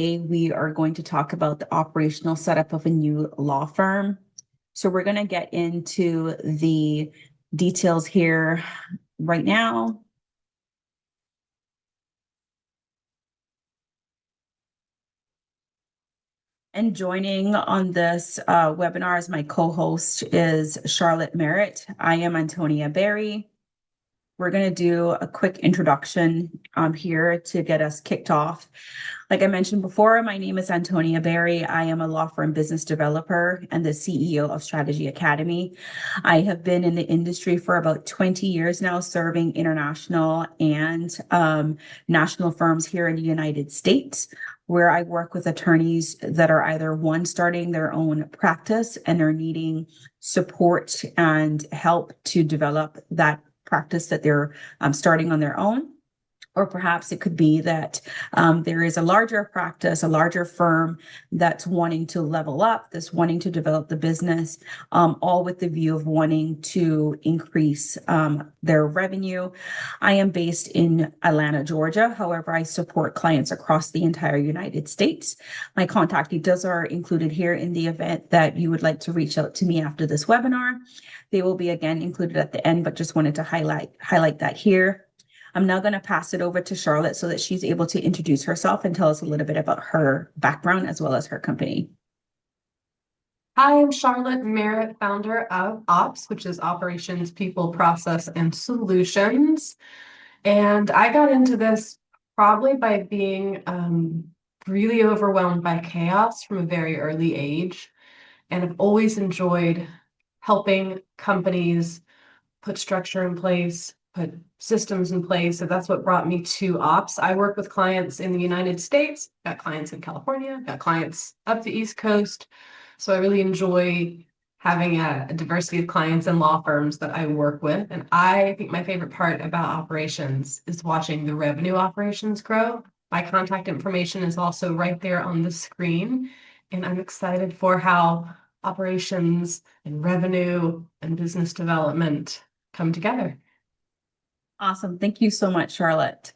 We are going to talk about the operational setup of a new law firm. So we're going to get into the details here right now. And joining on this webinar as my co-host is Charlotte Merritt. I am Antonia Berry. We're going to do a quick introduction here to get us kicked off. Like I mentioned before, my name is Antonia Berry. I am a law firm business developer and the CEO of Strategy Academy. I have been in the industry for about 20 years now, serving international and national firms here in the United States, where I work with attorneys that are either one, starting their own practice and are needing support and help to develop that practice that they're starting on their own. Or perhaps it could be that there is a larger practice, a larger firm that's wanting to level up, that's wanting to develop the business, all with the view of wanting to increase their revenue. I am based in Atlanta, Georgia. However, I support clients across the entire United States. My contact details are included here in the event that you would like to reach out to me after this webinar. They will be again included at the end, but just wanted to highlight that here. I'm now going to pass it over to Charlotte so that she's able to introduce herself and tell us a little bit about her background as well as her company. Hi, I'm Charlotte Merritt, founder of OPPs, which is Operations, People, Process, and Solutions. And I got into this probably by being really overwhelmed by chaos from a very early age. And I've always enjoyed helping companies put structure in place, put systems in place. So that's what brought me to OPPs. I work with clients in the United States, got clients in California, got clients up the East Coast. So I really enjoy having a diversity of clients and law firms that I work with. And I think my favorite part about operations is watching the revenue operations grow. My contact information is also right there on the screen. And I'm excited for how operations and revenue and business development come together. Awesome. Thank you so much, Charlotte.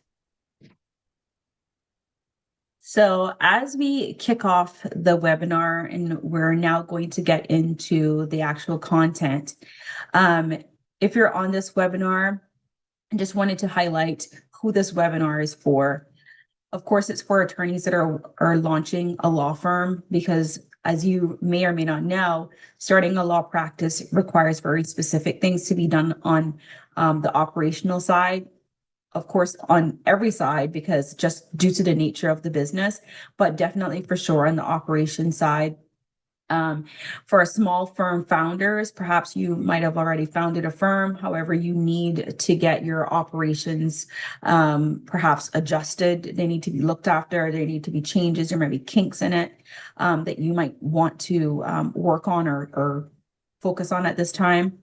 So as we kick off the webinar, and we're now going to get into the actual content, if you're on this webinar, I just wanted to highlight who this webinar is for. Of course, it's for attorneys that are launching a law firm, because as you may or may not know, starting a law practice requires very specific things to be done on the operational side. Of course, on every side, because just due to the nature of the business, but definitely for sure on the operation side. For a small firm founders, perhaps you might have already founded a firm. However, you need to get your operations perhaps adjusted. They need to be looked after. There need to be changes or maybe kinks in it that you might want to work on or focus on at this time.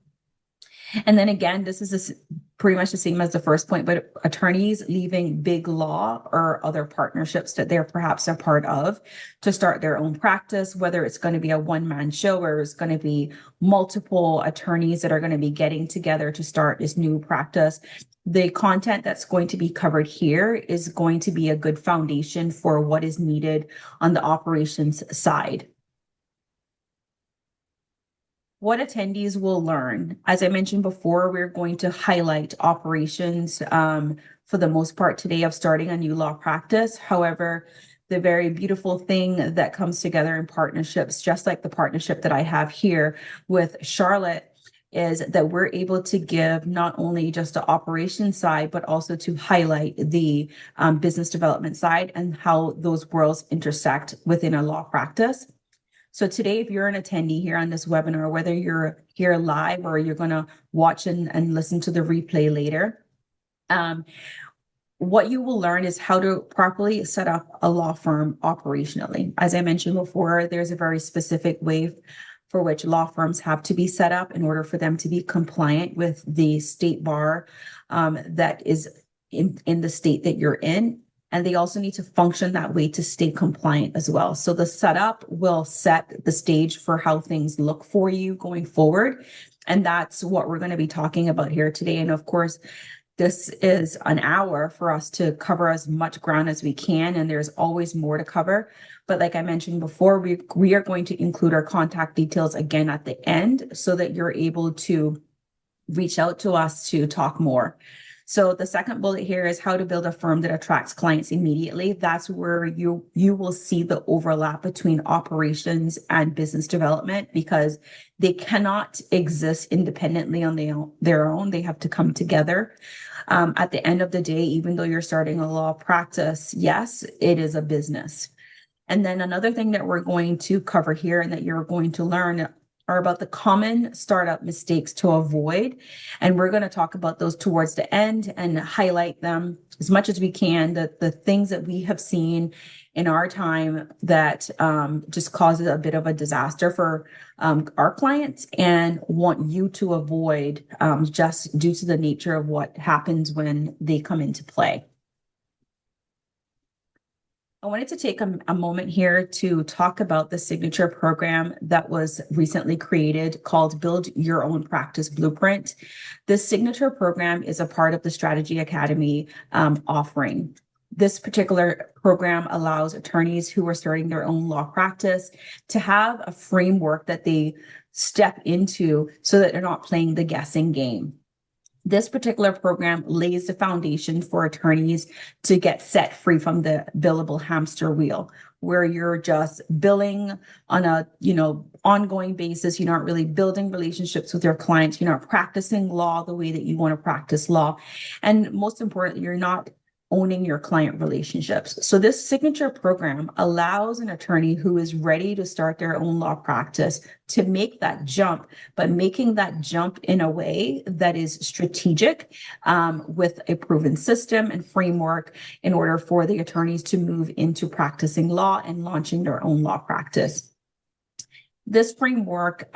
And then again, this is pretty much the same as the first point, but attorneys leaving big law or other partnerships that they're perhaps a part of to start their own practice, whether it's going to be a one-man show or it's going to be multiple attorneys that are going to be getting together to start this new practice. The content that's going to be covered here is going to be a good foundation for what is needed on the operations side. What attendees will learn. As I mentioned before, we're going to highlight operations for the most part today of starting a new law practice. However, the very beautiful thing that comes together in partnerships, just like the partnership that I have here with Charlotte, is that we're able to give not only just the operation side, but also to highlight the business development side and how those worlds intersect within a law practice. So today, if you're an attendee here on this webinar, whether you're here live or you're going to watch and listen to the replay later, what you will learn is how to properly set up a law firm operationally. As I mentioned before, there's a very specific way for which law firms have to be set up in order for them to be compliant with the state bar that is in the state that you're in. And they also need to function that way to stay compliant as well. So the setup will set the stage for how things look for you going forward. And that's what we're going to be talking about here today. And of course, this is an hour for us to cover as much ground as we can, and there's always more to cover. But like I mentioned before, we are going to include our contact details again at the end so that you're able to reach out to us to talk more. So the second bullet here is how to build a firm that attracts clients immediately. That's where you will see the overlap between operations and business development, because they cannot exist independently on their own. They have to come together. At the end of the day, even though you're starting a law practice, yes, it is a business. And then another thing that we're going to cover here and that you're going to learn are about the common startup mistakes to avoid. And we're going to talk about those towards the end and highlight them as much as we can, the things that we have seen in our time that just causes a bit of a disaster for our clients and want you to avoid just due to the nature of what happens when they come into play. I wanted to take a moment here to talk about the signature program that was recently created called Build Your Own Practice Blueprint. This signature program is a part of the Strategy Academy offering. This particular program allows attorneys who are starting their own law practice to have a framework that they step into so that they're not playing the guessing game. This particular program lays the foundation for attorneys to get set free from the billable hamster wheel, where you're just billing on a, ongoing basis. You're not really building relationships with your clients. You're not practicing law the way that you want to practice law. And most importantly, you're not owning your client relationships. So this signature program allows an attorney who is ready to start their own law practice to make that jump, but making that jump in a way that is strategic, with a proven system and framework in order for the attorneys to move into practicing law and launching their own law practice. This framework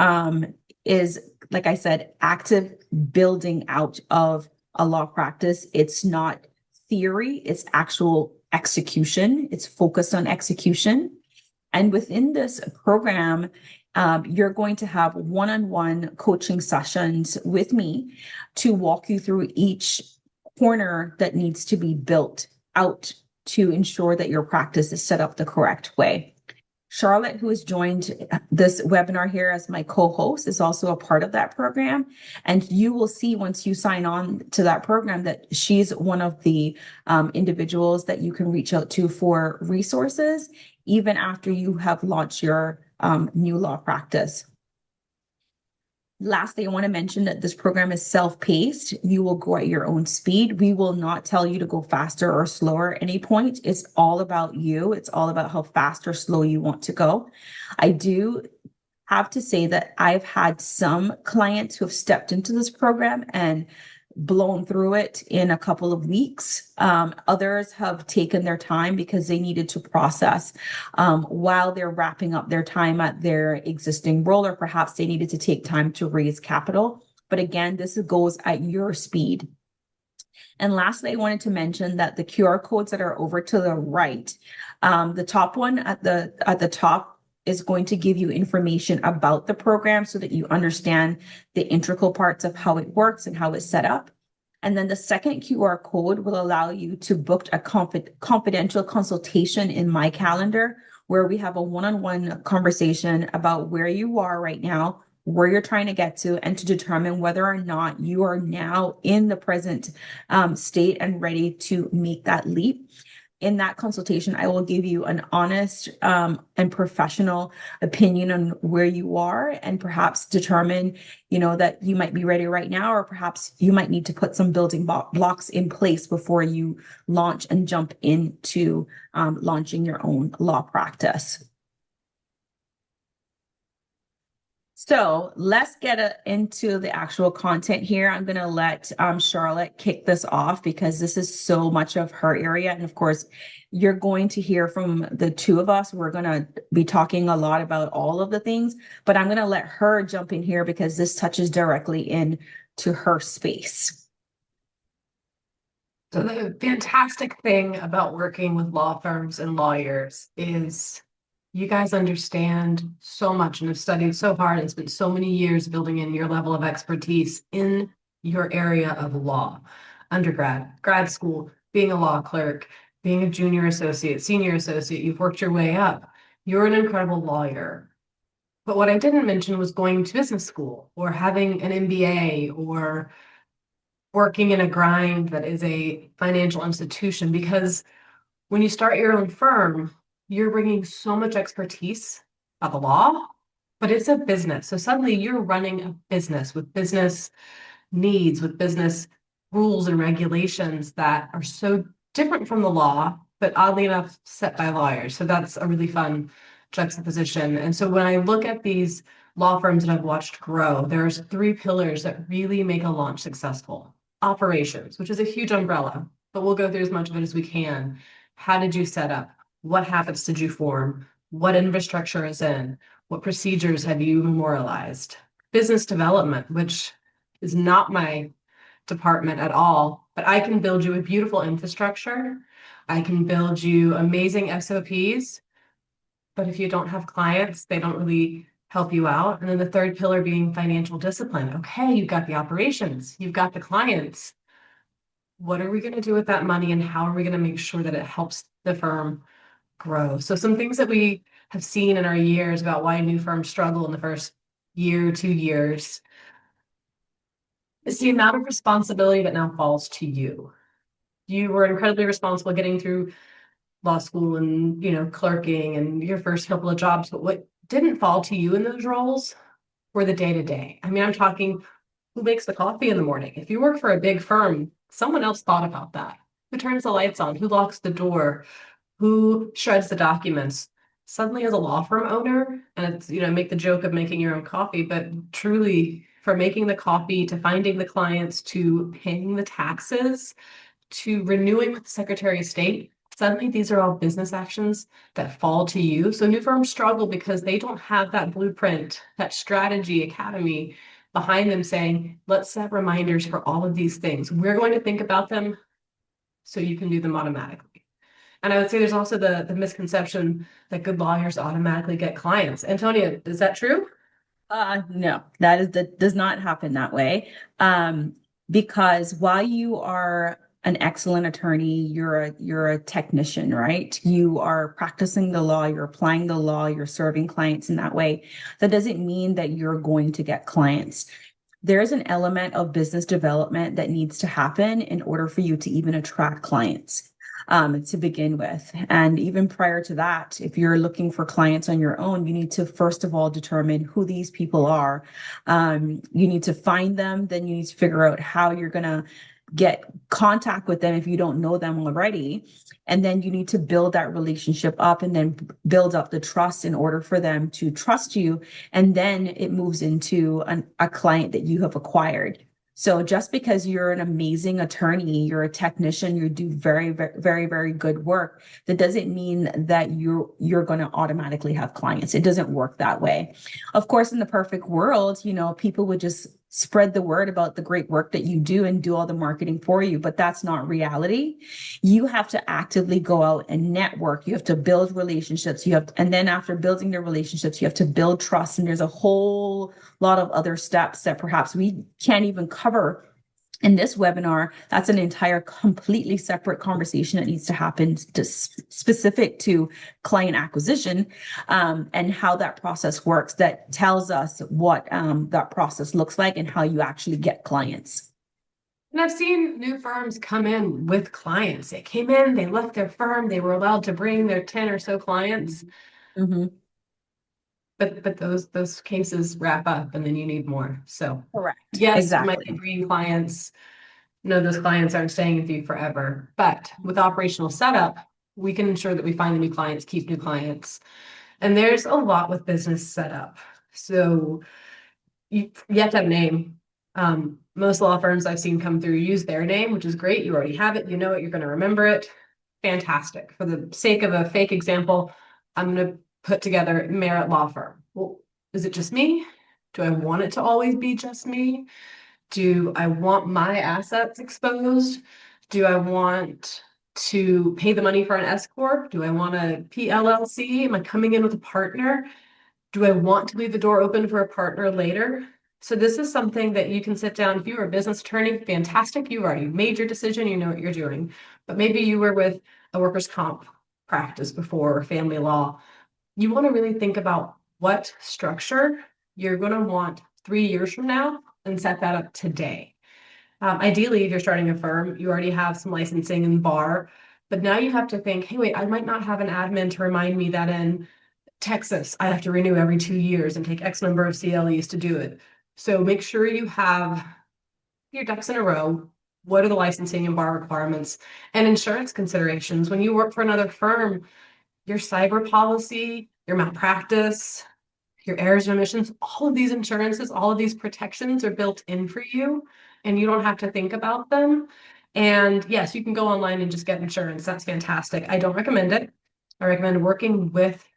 is, like I said, active building out of a law practice. It's not theory, it's actual execution. It's focused on execution. And within this program, you're going to have one-on-one coaching sessions with me to walk you through each corner that needs to be built out to ensure that your practice is set up the correct way. Charlotte, who has joined this webinar here as my co-host, is also a part of that program. And you will see once you sign on to that program that she's one of the individuals that you can reach out to for resources, even after you have launched your new law practice. Lastly, I want to mention that this program is self-paced. You will go at your own speed. We will not tell you to go faster or slower at any point. It's all about you. It's all about how fast or slow you want to go. I do have to say that I've had some clients who have stepped into this program and blown through it in a couple of weeks. Others have taken their time because they needed to process while they're wrapping up their time at their existing role, or perhaps they needed to take time to raise capital. But again, this goes at your speed. And lastly, I wanted to mention that the QR codes that are over to the right, the top one at the top is going to give you information about the program so that you understand the integral parts of how it works and how it's set up. And then the second QR code will allow you to book a confidential consultation in my calendar, where we have a one-on-one conversation about where you are right now, where you're trying to get to, and to determine whether or not you are now in the present state and ready to make that leap. In that consultation, I will give you an honest and professional opinion on where you are, and perhaps determine, that you might be ready right now, or perhaps you might need to put some building blocks in place before you launch and jump into launching your own law practice. So let's get into the actual content here. I'm going to let Charlotte kick this off because this is so much of her area. And of course, you're going to hear from the two of us. We're going to be talking a lot about all of the things, but I'm going to let her jump in here because this touches directly into her space. So the fantastic thing about working with law firms and lawyers is you guys understand so much and have studied so hard and spent so many years building in your level of expertise in your area of law. undergrad, grad school, being a law clerk, being a junior associate, senior associate, you've worked your way up. You're an incredible lawyer. But what I didn't mention was going to business school or having an MBA or working in a grind that is a financial institution, because when you start your own firm, you're bringing so much expertise about the law, but it's a business. So suddenly you're running a business with business needs, with business rules and regulations that are so different from the law, but oddly enough, set by lawyers. So that's a really fun juxtaposition. And so when I look at these law firms that I've watched grow, there's three pillars that really make a launch successful. Operations, which is a huge umbrella, but we'll go through as much of it as we can. How did you set up? What habits did you form? What infrastructure is in? What procedures have you memorialized? Business development, which is not my department at all, but I can build you a beautiful infrastructure. I can build you amazing SOPs, but if you don't have clients, they don't really help you out. And then the third pillar being financial discipline. Okay, you've got the operations, you've got the clients. What are we going to do with that money and how are we going to make sure that it helps the firm grow? So some things that we have seen in our years about why new firms struggle in the first year, 2 years, is the amount of responsibility that now falls to you. You were incredibly responsible getting through law school and, clerking and your first couple of jobs, but what didn't fall to you in those roles were the day-to-day. I mean, I'm talking who makes the coffee in the morning. If you work for a big firm, someone else thought about that. Who turns the lights on? Who locks the door? Who shreds the documents? Suddenly, as a law firm owner, and it's, make the joke of making your own coffee, but truly, from making the coffee to finding the clients to paying the taxes to renewing with the Secretary of State, suddenly these are all business actions that fall to you. So new firms struggle because they don't have that blueprint, that strategy academy behind them saying, let's set reminders for all of these things. We're going to think about them so you can do them automatically. And I would say there's also the misconception that good lawyers automatically get clients. Antonia, is that true? No, that does not happen that way. Because while you are an excellent attorney, you're a technician, right? You are practicing the law, you're applying the law, you're serving clients in that way. That doesn't mean that you're going to get clients. There's an element of business development that needs to happen in order for you to even attract clients. To begin with. And even prior to that, if you're looking for clients on your own, you need to first of all determine who these people are. You need to find them, then you need to figure out how you're going to get contact with them if you don't know them already. And then you need to build that relationship up and then build up the trust in order for them to trust you. And then it moves into a client that you have acquired. So just because you're an amazing attorney, you're a technician, you do very, very, very, very good work, that doesn't mean that you're going to automatically have clients. It doesn't work that way. Of course, in the perfect world, people would just spread the word about the great work that you do and do all the marketing for you, but that's not reality. You have to actively go out and network. You have to build relationships. And then after building the relationships, you have to build trust. And there's a whole lot of other steps that perhaps we can't even cover in this webinar. That's an entire completely separate conversation that needs to happen specific to client acquisition, and how that process works, that tells us what that process looks like and how you actually get clients. And I've seen new firms come in with clients. They came in, they left their firm, they were allowed to bring their 10 or so clients. Mm-hmm. But those cases wrap up and then you need more. So Correct. yes, you might be Exactly. bringing clients. No, those clients aren't staying with you forever. But with operational setup, we can ensure that we find the new clients, keep new clients. And there's a lot with business setup. So you have to have a name. Most law firms I've seen come through use their name, which is great. You already have it, you know it, you're going to remember it. Fantastic. For the sake of a fake example, I'm going to put together Merit Law Firm. Well, is it just me? Do I want it to always be just me? Do I want my assets exposed? Do I want to pay the money for an S corp? Do I want a PLLC? Am I coming in with a partner? Do I want to leave the door open for a partner later? So this is something that you can sit down. If you were a business attorney, fantastic. You've already made your decision. You know what you're doing. But maybe you were with a workers' comp practice before or family law. You want to really think about what structure you're going to want 3 years from now and set that up today. Ideally, if you're starting a firm, you already have some licensing in bar, but now you have to think, hey, wait, I might not have an admin to remind me that in Texas, I have to renew every 2 years and take X number of CLEs to do it. So make sure you have your ducks in a row. What are the licensing and bar requirements and insurance considerations? When you work for another firm, your cyber policy, your malpractice, your errors and omissions, all of these insurances, all of these protections are built in for you, and you don't have to think about them. And yes, you can go online and just get insurance. That's fantastic. I don't recommend it. I recommend working with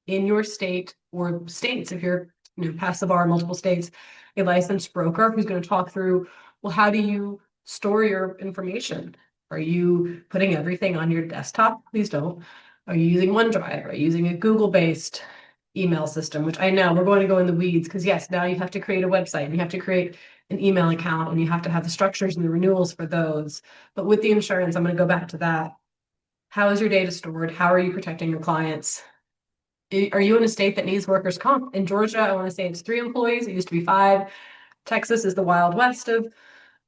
in your state or states, if you're past the bar in multiple states, a licensed broker who's going to talk through, well, how do you store your information? Are you putting everything on your desktop? Please don't. Are you using OneDrive? Are you using a Google-based email system, which I know we're going to go in the weeds because yes, now you have to create a website and you have to create an email account and you have to have the structures and the renewals for those. But with the insurance, I'm going to go back to that. How is your data stored? How are you protecting your clients? Are you in a state that needs workers' comp? In Georgia, I want to say it's 3 employees. It used to be 5. Texas is the Wild West of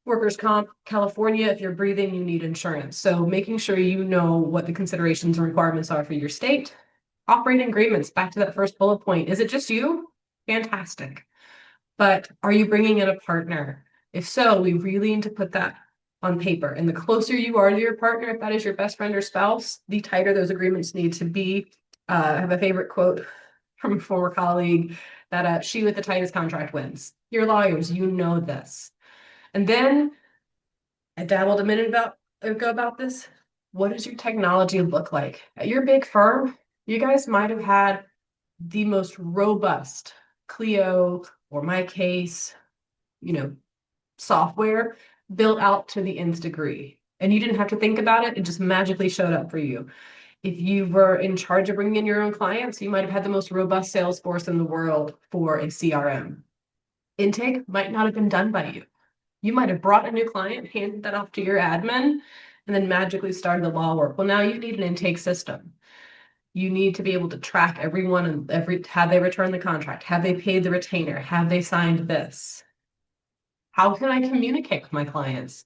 workers' comp. California, if you're breathing, you need insurance. So making sure you know what the considerations and requirements are for your state. Operating agreements, back to that first bullet point. Is it just you? Fantastic. But are you bringing in a partner? If so, we really need to put that on paper. And the closer you are to your partner, if that is your best friend or spouse, the tighter those agreements need to be. I have a favorite quote from a former colleague that she with the tightest contract wins. You're lawyers, you know this. And then I dabbled a minute ago about this. What does your technology look like? At your big firm, you guys might have had the most robust Clio or my case, software built out to the nth degree. And you didn't have to think about it, it just magically showed up for you. If you were in charge of bringing in your own clients, you might have had the most robust sales force in the world for a CRM. Intake might not have been done by you. You might have brought a new client, handed that off to your admin, and then magically started the law work. Well, now you need an intake system. You need to be able to track everyone and have they returned the contract? Have they paid the retainer? Have they signed this? How can I communicate with my clients?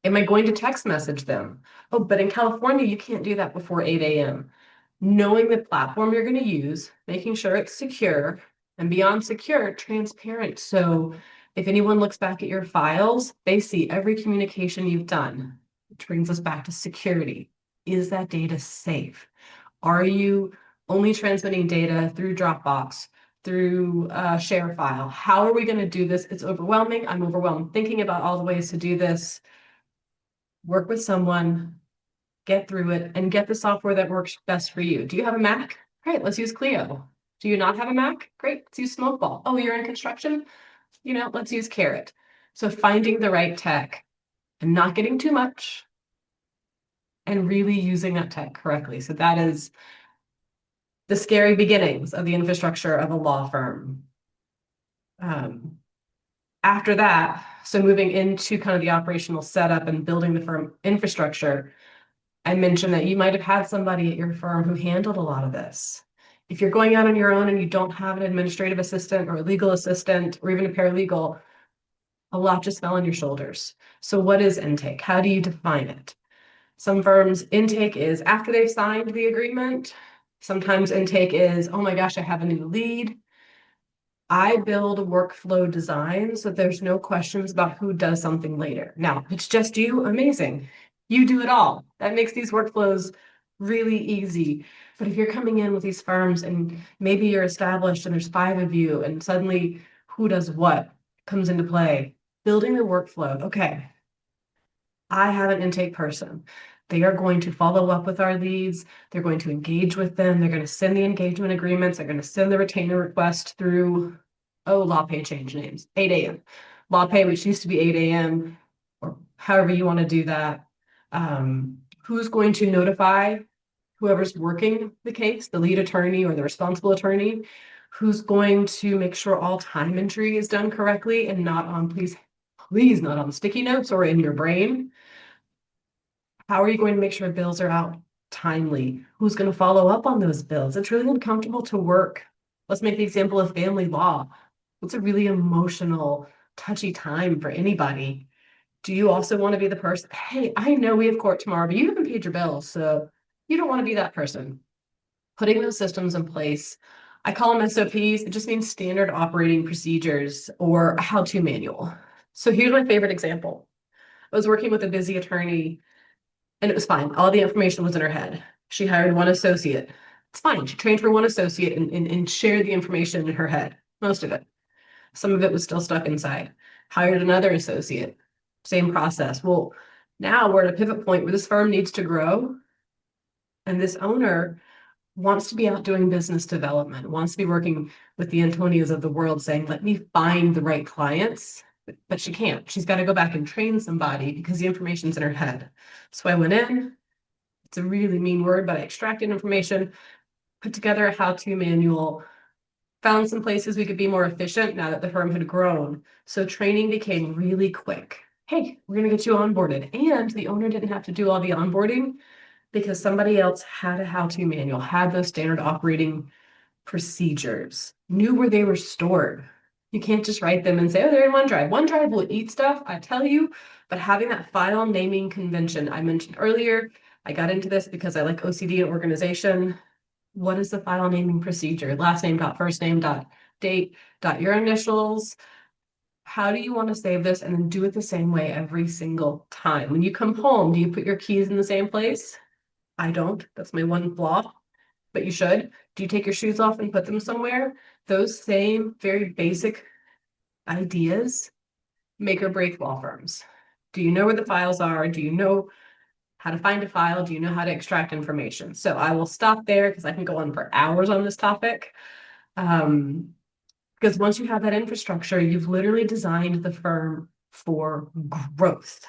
Am I going to text message them? Oh, but in California, you can't do that before 8 a.m. Knowing the platform you're going to use, making sure it's secure, and beyond secure, transparent. So if anyone looks back at your files, they see every communication you've done, which brings us back to security. Is that data safe? Are you only transmitting data through Dropbox, through share file? How are we going to do this? It's overwhelming. I'm overwhelmed thinking about all the ways to do this. Work with someone, get through it, and get the software that works best for you. Do you have a Mac? Great, let's use Clio. Do you not have a Mac? Great, let's use Smokeball. Oh, you're in construction? Let's use Carrot. So finding the right tech and not getting too much and really using that tech correctly. So that is the scary beginnings of the infrastructure of a law firm. After that, so moving into kind of the operational setup and building the firm infrastructure, I mentioned that you might have had somebody at your firm who handled a lot of this. If you're going out on your own and you don't have an administrative assistant or a legal assistant or even a paralegal, a lot just fell on your shoulders. So what is intake? How do you define it? Some firms, intake is after they've signed the agreement. Sometimes intake is, oh my gosh, I have a new lead. I build a workflow design so there's no questions about who does something later. Now, if it's just you, amazing. You do it all. That makes these workflows really easy. But if you're coming in with these firms and maybe you're established and there's 5 of you and suddenly who does what comes into play, building the workflow. Okay, I have an intake person. They are going to follow up with our leads. They're going to engage with them. They're going to send the engagement agreements. They're going to send the retainer request through, LawPay change names, 8 a.m. LawPay, which used to be 8 a.m., or however you want to do that. Who's going to notify whoever's working the case, the lead attorney or the responsible attorney? Who's going to make sure all time entry is done correctly and not on, please, not on sticky notes or in your brain? How are you going to make sure bills are out timely? Who's going to follow up on those bills? It's really uncomfortable to work. Let's make the example of family law. It's a really emotional, touchy time for anybody. Do you also want to be the person? Hey, I know we have court tomorrow, but you haven't paid your bills, so you don't want to be that person. Putting those systems in place, I call them SOPs. It just means standard operating procedures or a how-to manual. So here's my favorite example. I was working with a busy attorney and it was fine. All the information was in her head. She hired one associate. It's fine. She trained for one associate and shared the information in her head, most of it. Some of it was still stuck inside. Hired another associate, same process. Well, now we're at a pivot point where this firm needs to grow, and this owner wants to be out doing business development, wants to be working with the Antonias of the world, saying, let me find the right clients. But she can't. She's got to go back and train somebody because the information's in her head. So I went in. It's a really mean word, but I extracted information, put together a how-to manual, found some places we could be more efficient now that the firm had grown. So training became really quick. Hey, we're going to get you onboarded. And the owner didn't have to do all the onboarding because somebody else had a how-to manual, had those standard operating procedures, knew where they were stored. You can't just write them and say, oh, they're in OneDrive. OneDrive will eat stuff, I tell you, but having that file naming convention I mentioned earlier, I got into this because I like OCD and organization. What is the file naming procedure? Last name dot first name dot date dot your initials. How do you want to save this? And then do it the same way every single time. When you come home, do you put your keys in the same place? I don't. That's my one flaw, but you should. Do you take your shoes off and put them somewhere? Those same very basic ideas make or break law firms. Do you know where the files are? Do you know how to find a file? Do you know how to extract information? So I will stop there because I can go on for hours on this topic. Because once you have that infrastructure, you've literally designed the firm for growth.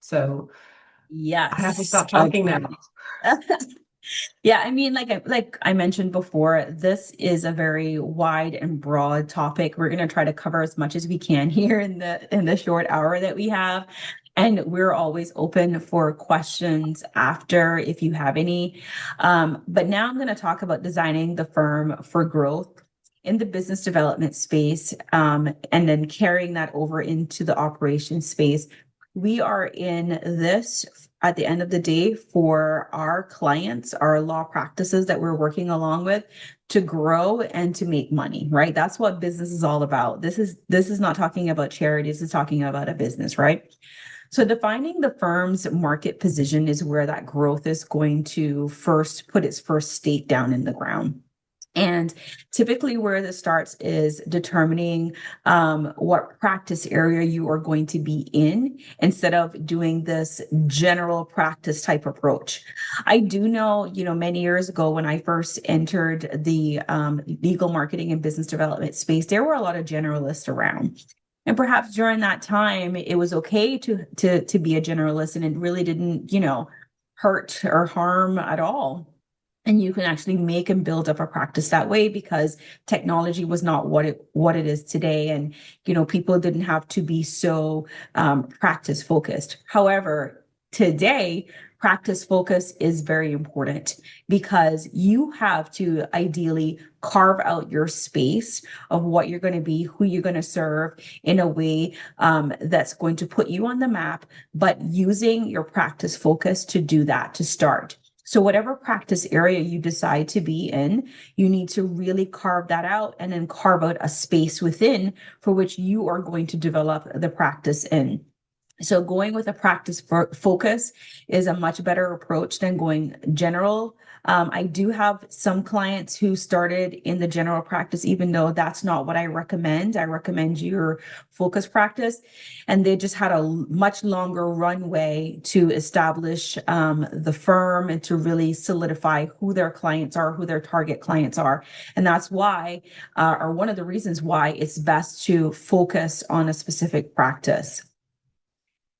So I have to Yes, stop talking now. agreed. Yeah, I mean, like I mentioned before, this is a very wide and broad topic. We're going to try to cover as much as we can here in the short hour that we have. And we're always open for questions after if you have any. But now I'm going to talk about designing the firm for growth in the business development space, and then carrying that over into the operations space. We are in this at the end of the day for our clients, our law practices that we're working along with to grow and to make money, right? That's what business is all about. This is not talking about charity, this is talking about a business, right? So defining the firm's market position is where that growth is going to first put its first stake down in the ground. And typically, where this starts is determining what practice area you are going to be in instead of doing this general practice type approach. I do know, many years ago when I first entered the legal marketing and business development space, there were a lot of generalists around. And perhaps during that time, it was okay to be a generalist, and it really didn't, hurt or harm at all. And you can actually make and build up a practice that way because technology was not what it is today, and people didn't have to be so practice focused. However, today practice focus is very important because you have to ideally carve out your space of what you're going to be, who you're going to serve in a way that's going to put you on the map, but using your practice focus to do that to start. So whatever practice area you decide to be in, you need to really carve that out and then carve out a space within for which you are going to develop the practice in. So going with a practice focus is a much better approach than going general. I do have some clients who started in the general practice, even though that's not what I recommend. I recommend your focus practice. And they just had a much longer runway to establish the firm and to really solidify who their clients are, who their target clients are. And that's why, or one of the reasons why it's best to focus on a specific practice.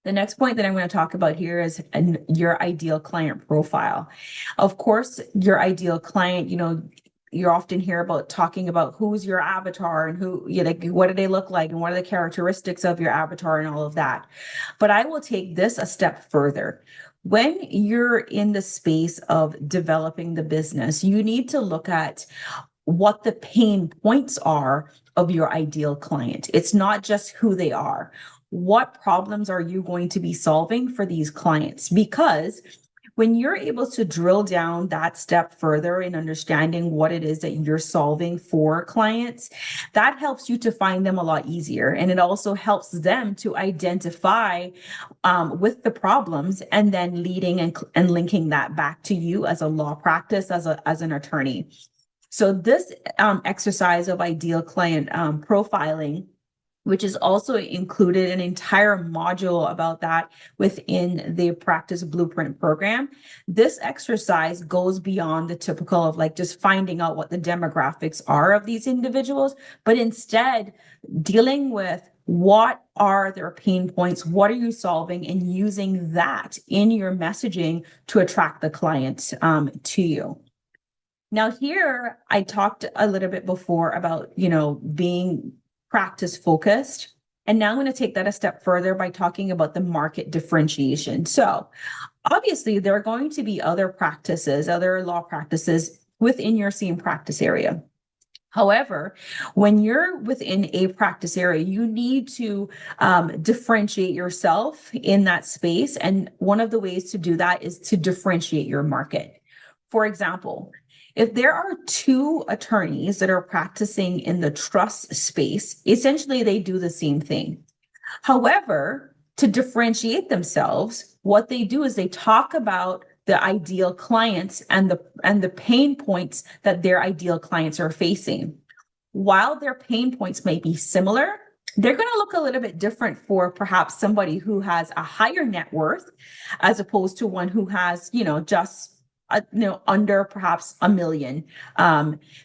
The next point that I'm going to talk about here is your ideal client profile. Of course, your ideal client, you often hear about talking about who's your avatar and who, you know, like, what do they look like and what are the characteristics of your avatar and all of that. But I will take this a step further. When you're in the space of developing the business, you need to look at what the pain points are of your ideal client. It's not just who they are. What problems are you going to be solving for these clients? Because when you're able to drill down that step further in understanding what it is that you're solving for clients, that helps you to find them a lot easier. And it also helps them to identify with the problems and then leading and linking that back to you as a law practice, as an attorney. So this exercise of ideal client profiling, which is also included an entire module about that within the practice blueprint program. This exercise goes beyond the typical of like just finding out what the demographics are of these individuals, but instead dealing with what are their pain points, what are you solving, and using that in your messaging to attract the client to you. Now, here I talked a little bit before about, you know, being practice focused. And now I'm going to take that a step further by talking about the market differentiation. So, obviously, there are going to be other practices, other law practices within your same practice area. However, when you're within a practice area, you need to differentiate yourself in that space. And one of the ways to do that is to differentiate your market. For example, if there are two attorneys that are practicing in the trust space, essentially they do the same thing. However, to differentiate themselves, what they do is they talk about the ideal clients and the pain points that their ideal clients are facing. While their pain points may be similar, they're going to look a little bit different for perhaps somebody who has a higher net worth as opposed to one who has, you know, just under perhaps $1 million.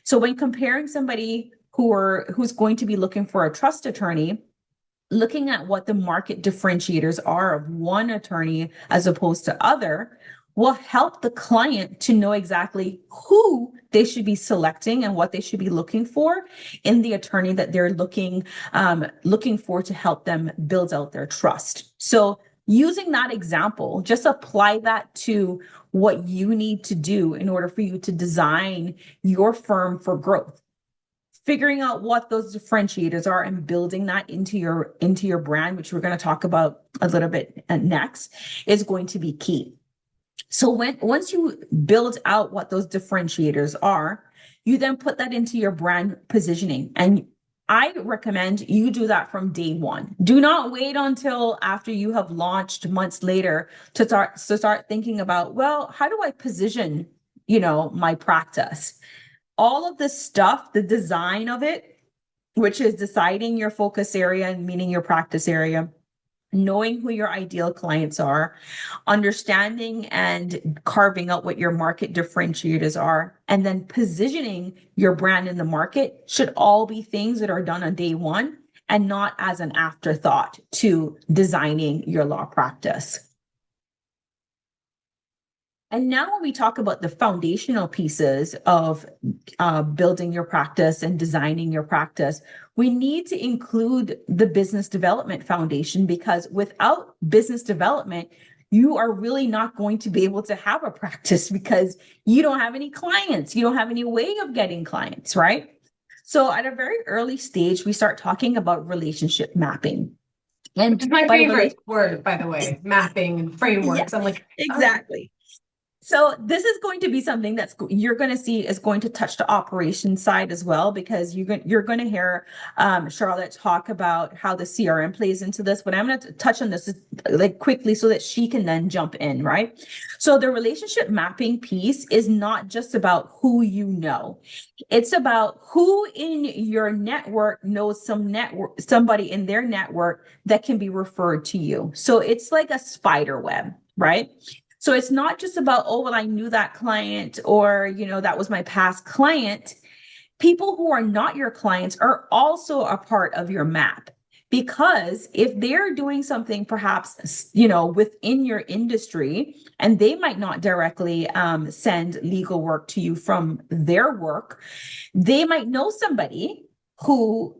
So when comparing somebody who's going to be looking for a trust attorney, looking at what the market differentiators are of one attorney as opposed to other will help the client to know exactly who they should be selecting and what they should be looking for in the attorney that they're looking for to help them build out their trust. So using that example, just apply that to what you need to do in order for you to design your firm for growth. Figuring out what those differentiators are and building that into your brand, which we're going to talk about a little bit next, is going to be key. So once you build out what those differentiators are, you then put that into your brand positioning. And I recommend you do that from day one. Do not wait until after you have launched months later to start thinking about, well, how do I position, you know, my practice? All of this stuff, the design of it, which is deciding your focus area and meaning your practice area, knowing who your ideal clients are, understanding and carving out what your market differentiators are, and then positioning your brand in the market should all be things that are done on day one and not as an afterthought to designing your law practice. And now when we talk about the foundational pieces of building your practice and designing your practice, we need to include the business development foundation, because without business development, you are really not going to be able to have a practice because you don't have any clients. You don't have any way of getting clients, right? So at a very early stage, we start talking about relationship mapping. And Which is my favorite word, by the way, mapping and frameworks. Yeah, I'm like, exactly. So this is going to be something that's you're going to see is going to touch the operations side as well, because you're going to hear Charlotte talk about how the CRM plays into this. But I'm going to touch on this like quickly so that she can then jump in, right? So the relationship mapping piece is not just about who you know. It's about who in your network knows somebody in their network that can be referred to you. So it's like a spider web, right? So it's not just about, oh, well, I knew that client, or, you know, that was my past client. People who are not your clients are also a part of your map. Because if they're doing something perhaps, you know, within your industry, and they might not directly send legal work to you from their work, they might know somebody who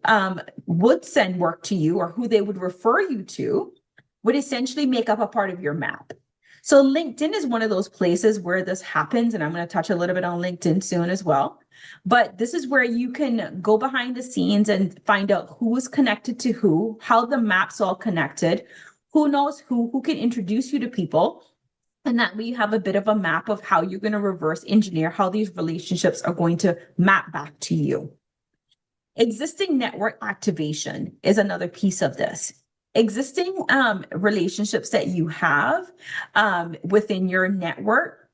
would send work to you, or who they would refer you to, would essentially make up a part of your map. So LinkedIn is one of those places where this happens, and I'm going to touch a little bit on LinkedIn soon as well. But this is where you can go behind the scenes and find out who's connected to who, how the map's all connected, who knows who can introduce you to people. And that way you have a bit of a map of how you're going to reverse engineer how these relationships are going to map back to you. Existing network activation is another piece of this. Existing relationships that you have within your network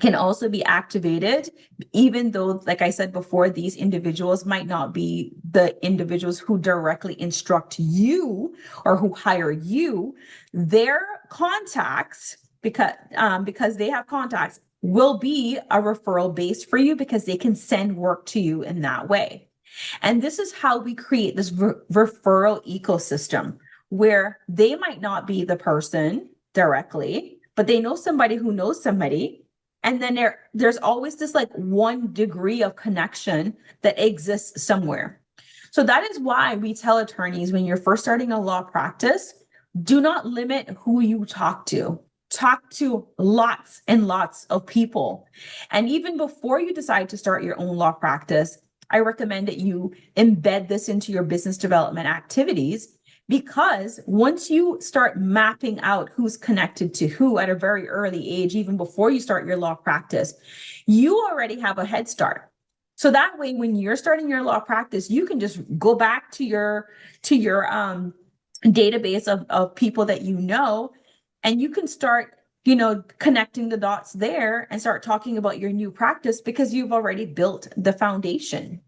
can also be activated, even though, like I said before, these individuals might not be the individuals who directly instruct you or who hire you. Their contacts, because they have contacts, will be a referral base for you, because they can send work to you in that way. And this is how we create this referral ecosystem, where they might not be the person directly, but they know somebody who knows somebody. And then there's always this like 1 degree of connection that exists somewhere. So that is why we tell attorneys, when you're first starting a law practice, do not limit who you talk to. Talk to lots and lots of people. And even before you decide to start your own law practice, I recommend that you embed this into your business development activities, because once you start mapping out who's connected to who at a very early age, even before you start your law practice, you already have a head start. So that way, when you're starting your law practice, you can just go back to your database of people that you know, and you can start, you know, connecting the dots there and start talking about your new practice, because you've already built the foundation.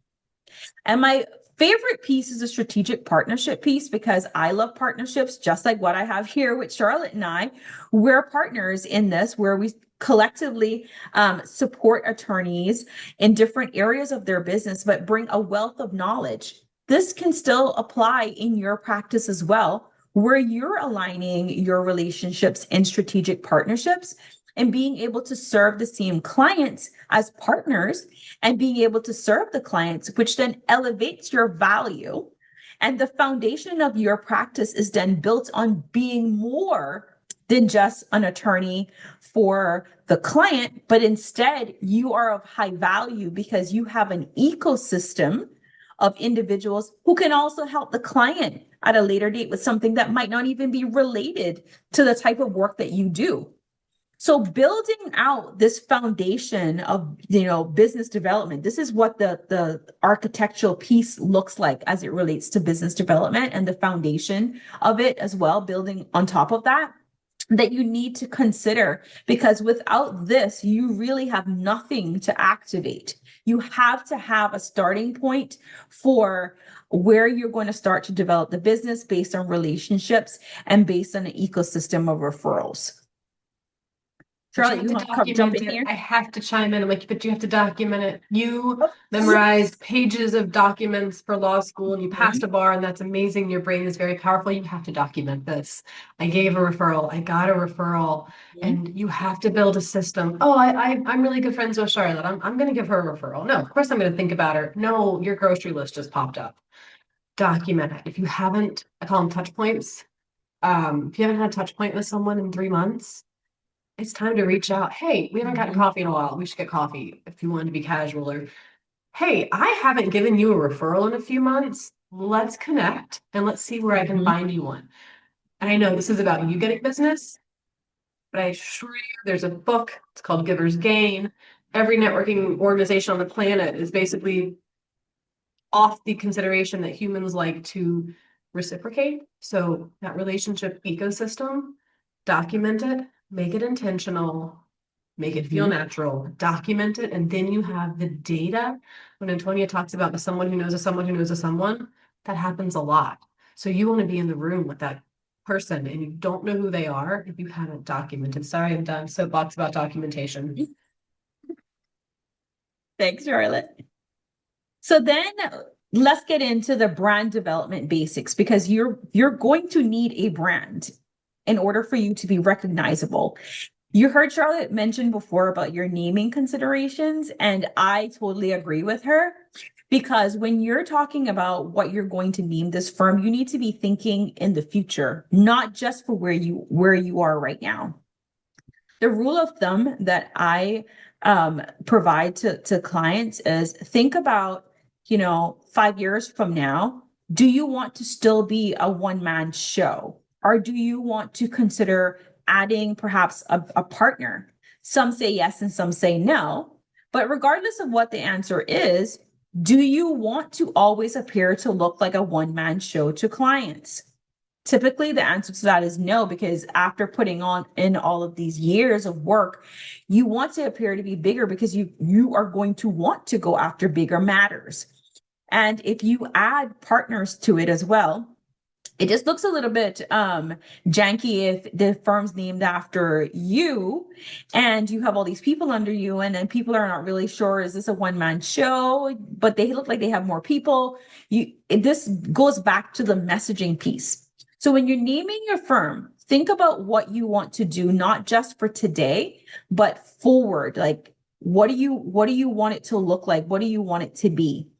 And my favorite piece is a strategic partnership piece, because I love partnerships, just like what I have here with Charlotte and I. We're partners in this, where we collectively support attorneys in different areas of their business, but bring a wealth of knowledge. This can still apply in your practice as well, where you're aligning your relationships in strategic partnerships and being able to serve the same clients as partners, and being able to serve the clients, which then elevates your value. And the foundation of your practice is then built on being more than just an attorney for the client, but instead you are of high value because you have an ecosystem of individuals who can also help the client at a later date with something that might not even be related to the type of work that you do. So building out this foundation of, you know, business development, this is what the architectural piece looks like as it relates to business development, and the foundation of it as well, building on top of that, that you need to consider, because without this, you really have nothing to activate. You have to have a starting point for where you're going to start to develop the business based on relationships and based on an ecosystem of referrals. But you Charlotte, have you to want to come jump document in it. here? I have to chime in. I'm like, but you have to document it. You Yeah. memorized pages of documents for law school and you passed Mhm. a bar, and that's amazing. Your brain is very powerful. You have to document this. I gave a referral. I got a referral. And you have to build a system. Oh, I'm really good friends with Charlotte. I'm going to give her a referral. No, of course I'm going to think about her. No, your grocery list just popped up. Document it. If you haven't, I call them touch points. If you haven't had a touch point with someone in 3 months, it's time to reach out. Hey, we haven't gotten Mhm. coffee in a while. We should get coffee if you want to be casual. Or, hey, I haven't given you a referral in a few months. Let's connect and let's see where I can Mhm. find you one. And I know this is about you getting business, but I assure you there's a book. It's called Giver's Gain. Every networking organization on the planet is basically off the consideration that humans like to reciprocate. So that relationship ecosystem, document it, make it intentional, make it feel Mhm. natural, document it, and then you have the data. When Antonia talks about the someone who knows a someone who knows a someone, that happens a lot. So you want to be in the room with that person and you don't know who they are if you haven't documented. Sorry, I'm done. Soapbox about documentation. Thanks, Charlotte. So then let's get into the brand development basics, because you're going to need a brand in order for you to be recognizable. You heard Charlotte mention before about your naming considerations, and I totally agree with her, because when you're talking about what you're going to name this firm, you need to be thinking in the future, not just for where you are right now. The rule of thumb that I provide to clients is, think about, 5 years from now, do you want to still be a one-man show? Or do you want to consider adding perhaps a partner? Some say yes and some say no. But regardless of what the answer is, do you want to always appear to look like a one-man show to clients? Typically, the answer to that is no, because after putting on in all of these years of work, you want to appear to be bigger, because you are going to want to go after bigger matters. And if you add partners to it as well, it just looks a little bit janky if the firm's named after you and you have all these people under you, and then people are not really sure, is this a one-man show, but they look like they have more people. This goes back to the messaging piece. So when you're naming your firm, think about what you want to do, not just for today, but forward. Like, what do you want it to look like? What do you want it to be?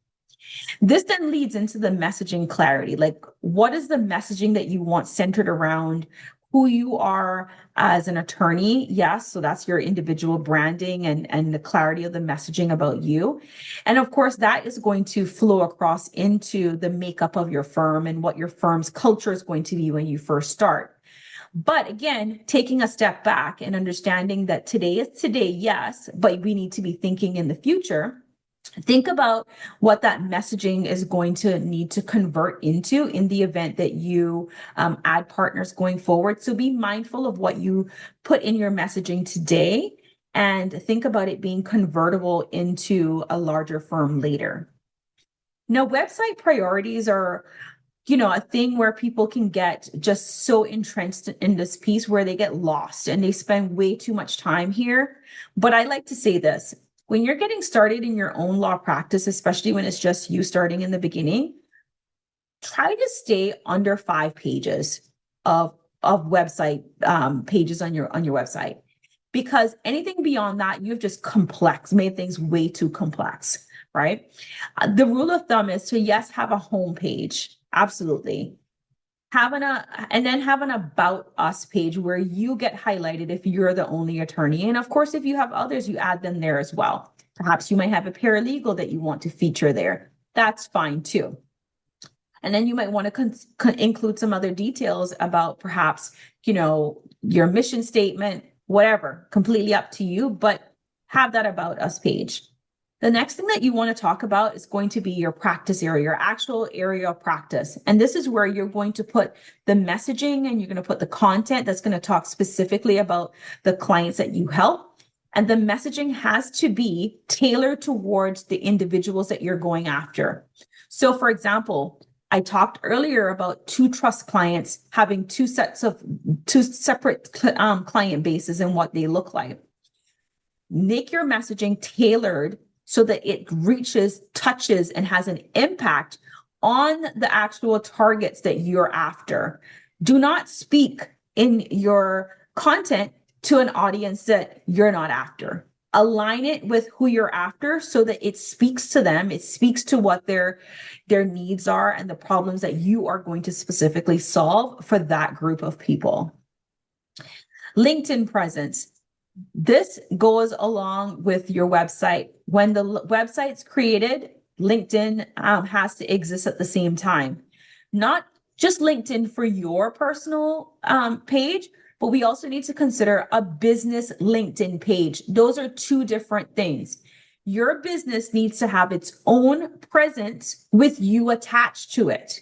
This then leads into the messaging clarity. Like, what is the messaging that you want centered around who you are as an attorney? Yes, so that's your individual branding and the clarity of the messaging about you. And of course, that is going to flow across into the makeup of your firm and what your firm's culture is going to be when you first start. But again, taking a step back and understanding that today is today, yes, but we need to be thinking in the future. Think about what that messaging is going to need to convert into in the event that you add partners going forward. So be mindful of what you put in your messaging today, and think about it being convertible into a larger firm later. Now, website priorities are, a thing where people can get just so entrenched in this piece where they get lost and they spend way too much time here. But I like to say this: when you're getting started in your own law practice, especially when it's just you starting in the beginning, try to stay under 5 pages of website pages on your website, because anything beyond that, you've just made things way too complex, right? The rule of thumb is to, yes, have a home page, absolutely. And then have an about us page where you get highlighted if you're the only attorney. And of course, if you have others, you add them there as well. Perhaps you might have a paralegal that you want to feature there. That's fine too. And then you might want to include some other details about perhaps, your mission statement, whatever, completely up to you, but have that about us page. The next thing that you want to talk about is going to be your practice area, your actual area of practice. And this is where you're going to put the messaging and you're going to put the content that's going to talk specifically about the clients that you help. And the messaging has to be tailored towards the individuals that you're going after. So for example, I talked earlier about 2 trust clients having two separate client bases and what they look like. Make your messaging tailored so that it reaches, touches, and has an impact on the actual targets that you're after. Do not speak in your content to an audience that you're not after. Align it with who you're after so that it speaks to them. It speaks to what their needs are and the problems that you are going to specifically solve for that group of people. LinkedIn presence. This goes along with your website. When the website's created, LinkedIn has to exist at the same time. Not just LinkedIn for your personal page, but we also need to consider a business LinkedIn page. Those are 2 different things. Your business needs to have its own presence with you attached to it.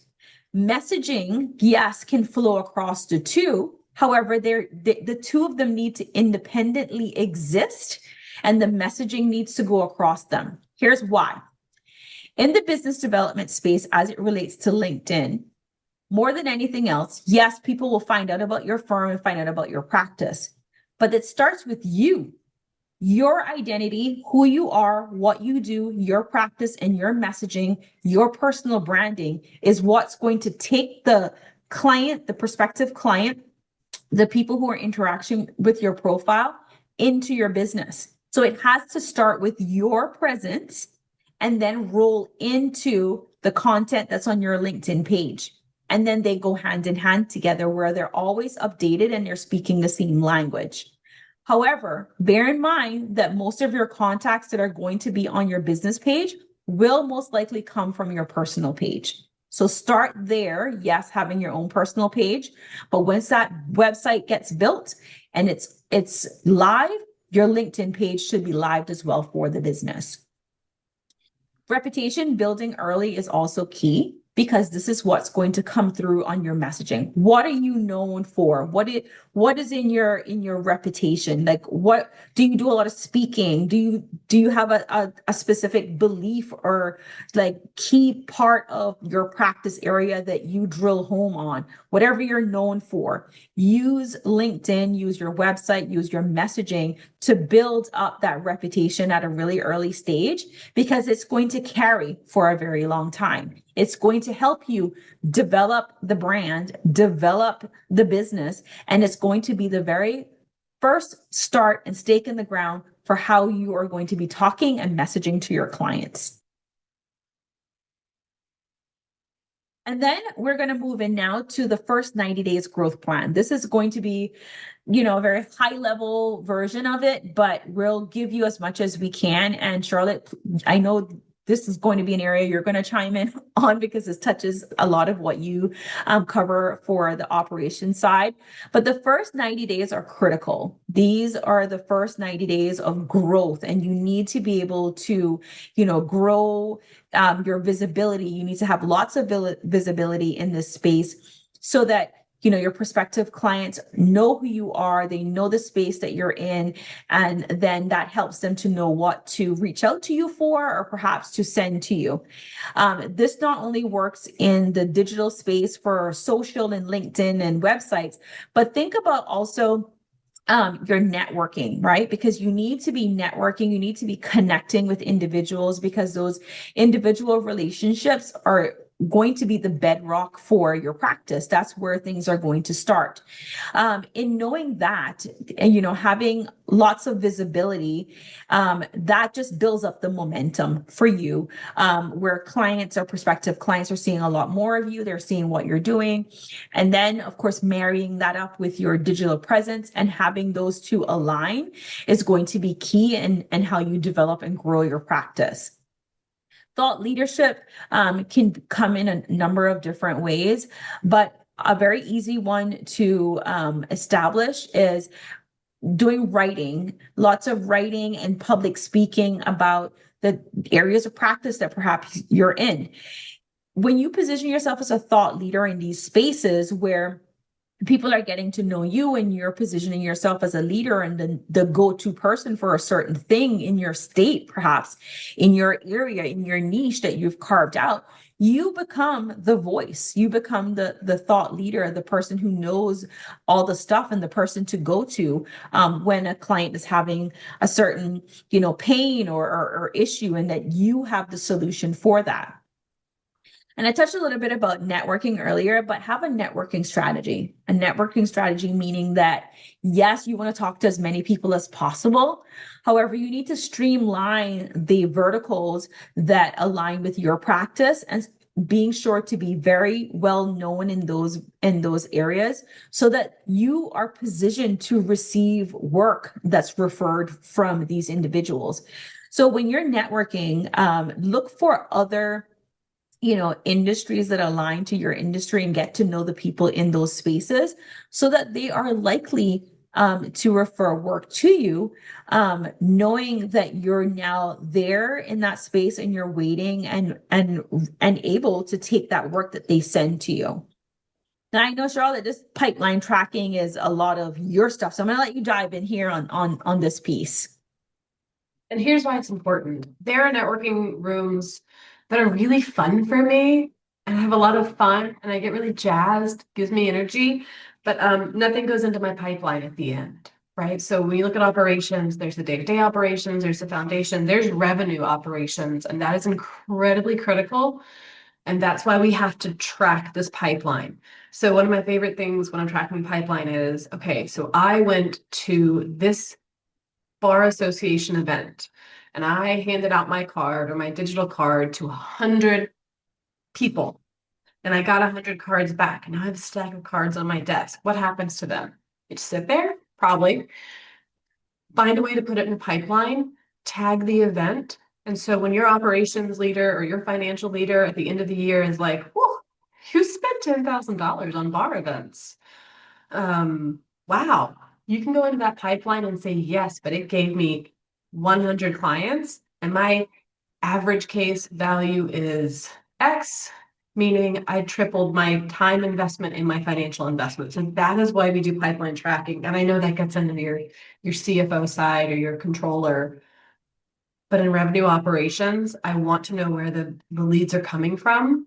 Messaging, yes, can flow across the 2. However, the 2 of them need to independently exist, and the messaging needs to go across them. Here's why. In the business development space, as it relates to LinkedIn, more than anything else, yes, people will find out about your firm and find out about your practice, but it starts with you. Your identity, who you are, what you do, your practice, and your messaging, your personal branding is what's going to take the client, the prospective client, the people who are interacting with your profile into your business. So it has to start with your presence and then roll into the content that's on your LinkedIn page. And then they go hand in hand together where they're always updated and they're speaking the same language. However, bear in mind that most of your contacts that are going to be on your business page will most likely come from your personal page. So start there, yes, having your own personal page, but once that website gets built and it's live, your LinkedIn page should be live as well for the business. Reputation building early is also key because this is what's going to come through on your messaging. What are you known for? What is in your reputation? Like, what do you do? A lot of speaking? Do you have a specific belief or like key part of your practice area that you drill home on? Whatever you're known for, use LinkedIn, use your website, use your messaging to build up that reputation at a really early stage, because it's going to carry for a very long time. It's going to help you develop the brand, develop the business, and it's going to be the very first start and stake in the ground for how you are going to be talking and messaging to your clients. And then we're going to move in now to the first 90 days growth plan. This is going to be, a very high level version of it, but we'll give you as much as we can. And Charlotte, I know this is going to be an area you're going to chime in on because this touches a lot of what you cover for the operation side. But the first 90 days are critical. These are the first 90 days of growth, and you need to be able to, grow your visibility. You need to have lots of visibility in this space so that your prospective clients know who you are, they know the space that you're in, and then that helps them to know what to reach out to you for or perhaps to send to you. This not only works in the digital space for social and LinkedIn and websites, but think about also your networking, right? Because you need to be networking, you need to be connecting with individuals because those individual relationships are going to be the bedrock for your practice. That's where things are going to start. In knowing that, and having lots of visibility, that just builds up the momentum for you, where clients or prospective clients are seeing a lot more of you. They're seeing what you're doing. And then, of course, marrying that up with your digital presence and having those two align is going to be key in how you develop and grow your practice. Thought leadership can come in a number of different ways, but a very easy one to establish is doing writing, lots of writing and public speaking about the areas of practice that perhaps you're in. When you position yourself as a thought leader in these spaces where people are getting to know you and you're positioning yourself as a leader and the go-to person for a certain thing in your state, perhaps in your area, in your niche that you've carved out, you become the voice. You become the thought leader, the person who knows all the stuff and the person to go to when a client is having a certain, pain or issue, and that you have the solution for that. And I touched a little bit about networking earlier, but have a networking strategy. A networking strategy meaning that, yes, you want to talk to as many people as possible. However, you need to streamline the verticals that align with your practice and being sure to be very well known in those areas so that you are positioned to receive work that's referred from these individuals. So when you're networking, look for other industries that align to your industry and get to know the people in those spaces so that they are likely to refer work to you, knowing that you're now there in that space and you're waiting and able to take that work that they send to you. Now I know, Charlotte, this pipeline tracking is a lot of your stuff, so I'm going to let you dive in here on this piece. And here's why it's important. There are networking rooms that are really fun for me, and I have a lot of fun, and I get really jazzed, gives me energy, but nothing goes into my pipeline at the end. right? So when you look at operations, there's the day-to-day operations, there's the foundation, there's revenue operations, and that is incredibly critical. And that's why we have to track this pipeline. So one of my favorite things when I'm tracking pipeline is, okay, so I went to this bar association event and I handed out my card or my digital card to 100 people and I got 100 cards back and now I have a stack of cards on my desk. What happens to them? They just sit there? Probably. Find a way to put it in a pipeline, tag the event. And so when your operations leader or your financial leader at the end of the year is like, whoa, you spent $10,000 on bar events. Wow. You can go into that pipeline and say, yes, but it gave me 100 clients and my average case value is X, meaning I tripled my time investment in my financial investments. And that is why we do pipeline tracking. And I know that gets into your CFO side or your controller. But in revenue operations, I want to know where the leads are coming from.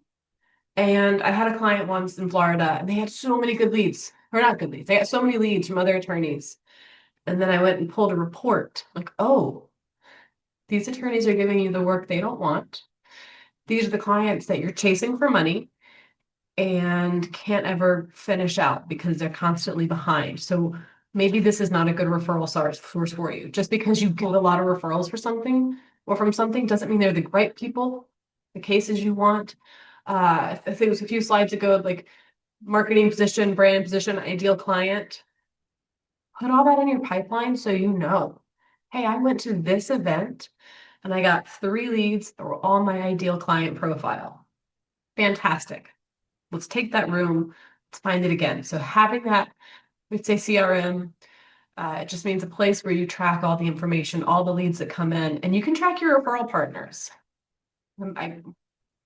And I had a client once in Florida, and they had so many good leads, or not good leads. They had so many leads from other attorneys. And then I went and pulled a report like, oh, these attorneys are giving you the work they don't want. These are the clients that you're chasing for money and can't ever finish out because they're constantly behind. So maybe this is not a good referral source for you. Just because you get a lot of referrals for something or from something doesn't mean they're the right people, the cases you want. I think it was a few slides ago, like marketing position, brand position, ideal client. Put all that in your pipeline so you know, hey, I went to this event and I got 3 leads that were all my ideal client profile. Fantastic. Let's take that room, let's find it again. So having that, we'd say CRM, it just means a place where you track all the information, all the leads that come in, and you can track your referral partners. I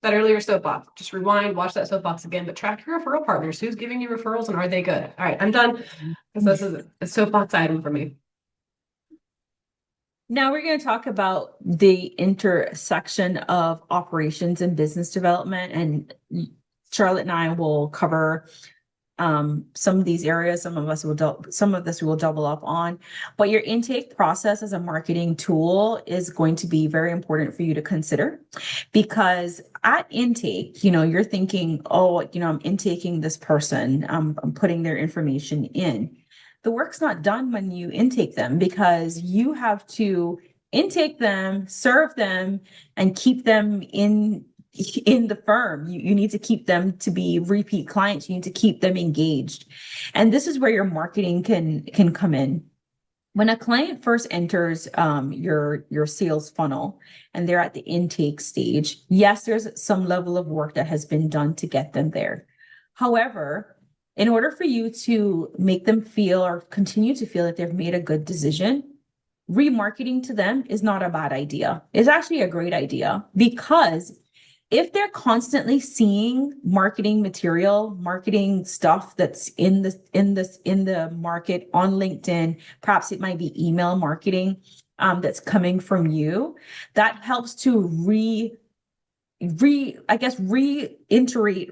that earlier soapbox, just rewind, watch that soapbox again, but track your referral partners. Who's giving you referrals and are they good? All right, I'm done because this is a soapbox item for me. Now we're going to talk about the intersection of operations and business development. And Charlotte and I will cover some of these areas. Some of this we will double up on. But your intake process as a marketing tool is going to be very important for you to consider, because at intake, you're thinking, oh, I'm intaking this person. I'm putting their information in. The work's not done when you intake them, because you have to intake them, serve them, and keep them in the firm. You need to keep them to be repeat clients. You need to keep them engaged. And this is where your marketing can come in. When a client first enters your sales funnel and they're at the intake stage, yes, there's some level of work that has been done to get them there. However, in order for you to make them feel or continue to feel that they've made a good decision, remarketing to them is not a bad idea. It's actually a great idea, because if they're constantly seeing marketing material, marketing stuff that's in the market on LinkedIn, perhaps it might be email marketing that's coming from you, that helps to reiterate,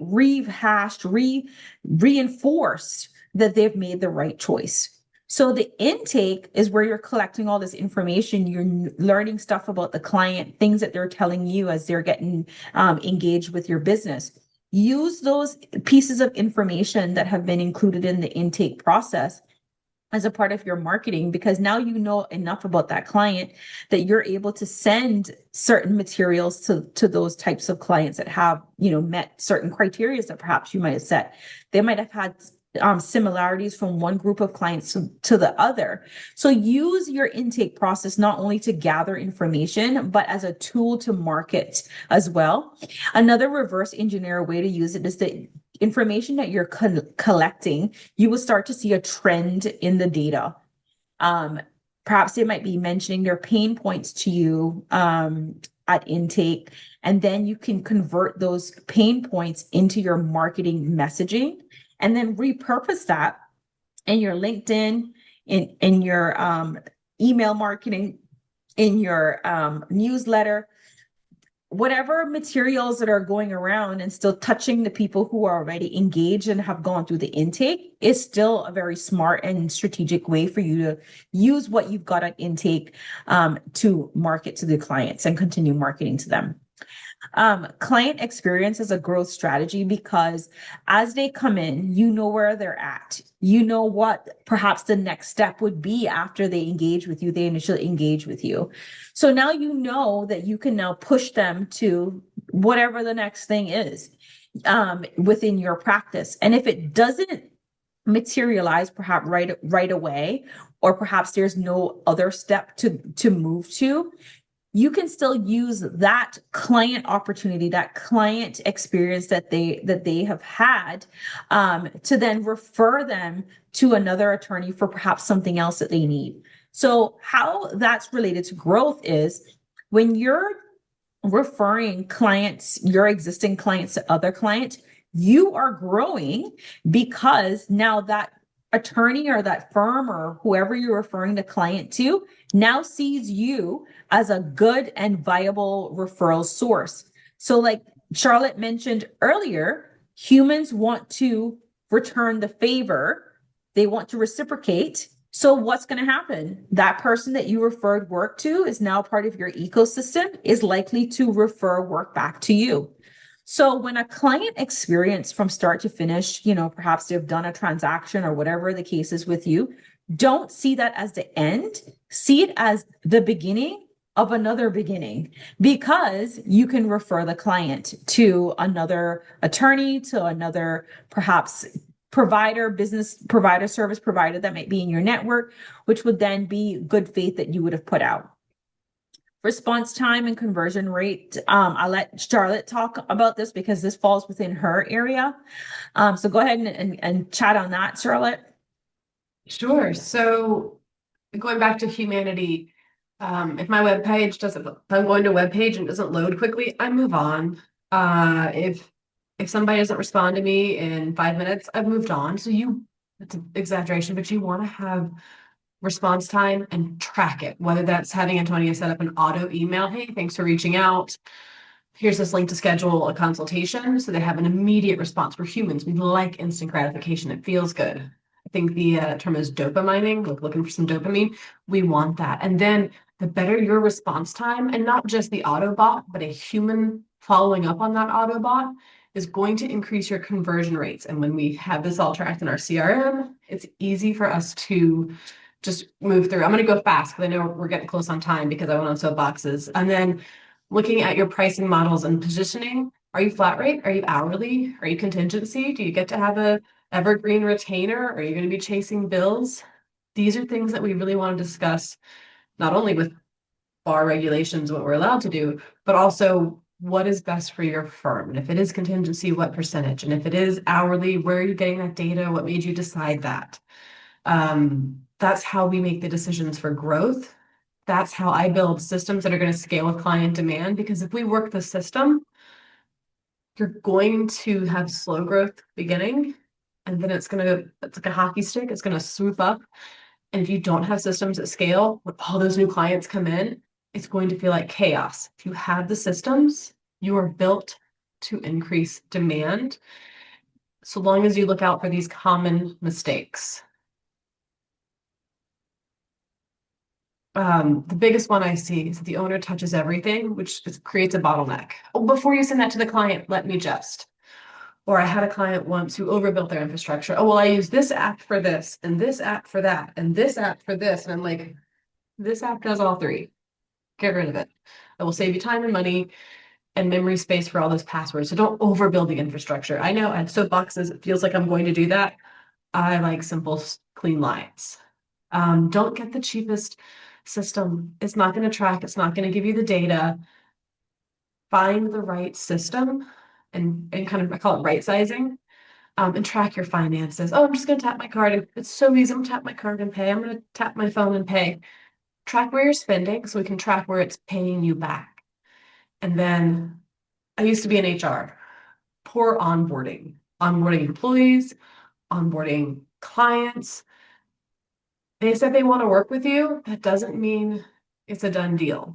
rehashed, reinforce that they've made the right choice. So the intake is where you're collecting all this information. You're learning stuff about the client, things that they're telling you as they're getting engaged with your business. Use those pieces of information that have been included in the intake process as a part of your marketing, because now you know enough about that client that you're able to send certain materials to those types of clients that have met certain criteria that perhaps you might have set. They might have had similarities from one group of clients to the other. So use your intake process not only to gather information, but as a tool to market as well. Another reverse engineer way to use it is the information that you're collecting. You will start to see a trend in the data. Perhaps they might be mentioning their pain points to you at intake, and then you can convert those pain points into your marketing messaging, and then repurpose that in your LinkedIn, in your email marketing, in your newsletter. whatever materials that are going around and still touching the people who are already engaged and have gone through the intake is still a very smart and strategic way for you to use what you've got at intake to market to the clients and continue marketing to them. Client experience is a growth strategy because as they come in, you know where they're at. You know what perhaps the next step would be after they engage with you, they initially engage with you. So now you know that you can now push them to whatever the next thing is within your practice. And if it doesn't materialize perhaps right away, or perhaps there's no other step to move to, you can still use that client opportunity, that client experience that they have had, to then refer them to another attorney for perhaps something else that they need. So how that's related to growth is when you're referring clients, your existing clients to other clients, you are growing because now that attorney or that firm or whoever you're referring the client to now sees you as a good and viable referral source. So, like Charlotte mentioned earlier, humans want to return the favor, they want to reciprocate. So what's going to happen? That person that you referred work to is now part of your ecosystem, is likely to refer work back to you. So when a client experience from start to finish, perhaps they've done a transaction or whatever the case is with you, don't see that as the end. See it as the beginning of another beginning, because you can refer the client to another attorney, to another perhaps provider, business provider, service provider that might be in your network, which would then be good faith that you would have put out. Response time and conversion rate. I'll let Charlotte talk about this because this falls within her area. So go ahead and chat on that, Charlotte. Sure. So going back to humanity, if my web page doesn't, if I'm going to a web page and it doesn't load quickly, I move on. If somebody doesn't respond to me in 5 minutes, I've moved on. So it's an exaggeration, but you want to have response time and track it, whether that's having Antonia set up an auto email. Hey, thanks for reaching out. Here's this link to schedule a consultation. So they have an immediate response. We're humans. We like instant gratification. It feels good. I think the term is dopamining, like looking for some dopamine. We want that. And then the better your response time, and not just the Autobot, but a human following up on that Autobot, is going to increase your conversion rates. And when we have this all tracked in our CRM, it's easy for us to just move through. I'm going to go fast because I know we're getting close on time because I went on soapboxes. And then looking at your pricing models and positioning, are you flat rate? Are you hourly? Are you contingency? Do you get to have a evergreen retainer? Are you going to be chasing bills? These are things that we really want to discuss, not only with bar regulations, what we're allowed to do, but also what is best for your firm. And if it is contingency, what percentage? And if it is hourly, where are you getting that data? What made you decide that? That's how we make the decisions for growth. That's how I build systems that are going to scale with client demand. Because if we work the system, you're going to have slow growth beginning, and then it's like a hockey stick. It's going to swoop up. And if you don't have systems at scale, when all those new clients come in, it's going to feel like chaos. If you have the systems, you are built to increase demand, so long as you look out for these common mistakes. The biggest one I see is that the owner touches everything, which creates a bottleneck. Oh, before you send that to the client, let me just. Or I had a client once who overbuilt their infrastructure. Oh, well, I use this app for this, and this app for that, and this app for this. And I'm like, this app does all three. Get rid of it. It will save you time and money and memory space for all those passwords. So don't overbuild the infrastructure. I know at soapboxes, it feels like I'm going to do that. I like simple, clean lines. Don't get the cheapest system. It's not going to track. It's not going to give you the data. Find the right system and kind of, I call it right sizing, and track your finances. Oh, I'm just going to tap my card. And it's so easy. I'm going to tap my card and pay. I'm going to tap my phone and pay. Track where you're spending so we can track where it's paying you back. And then I used to be in HR. Poor onboarding employees, onboarding clients. They said they want to work with you. That doesn't mean it's a done deal.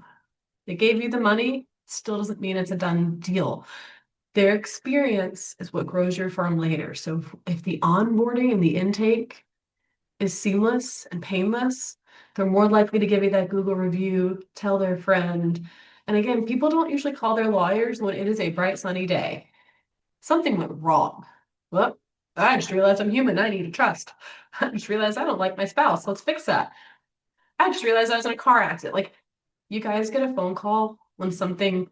They gave you the money. still doesn't mean it's a done deal. Their experience is what grows your firm later. So if the onboarding and the intake is seamless and painless, they're more likely to give you that Google review, tell their friend. And again, people don't usually call their lawyers when it is a bright, sunny day. Something went wrong. Well, I just realized I'm human. I need to trust. I just realized I don't like my spouse. Let's fix that. I just realized I was in a car accident. Like, you guys get a phone call when something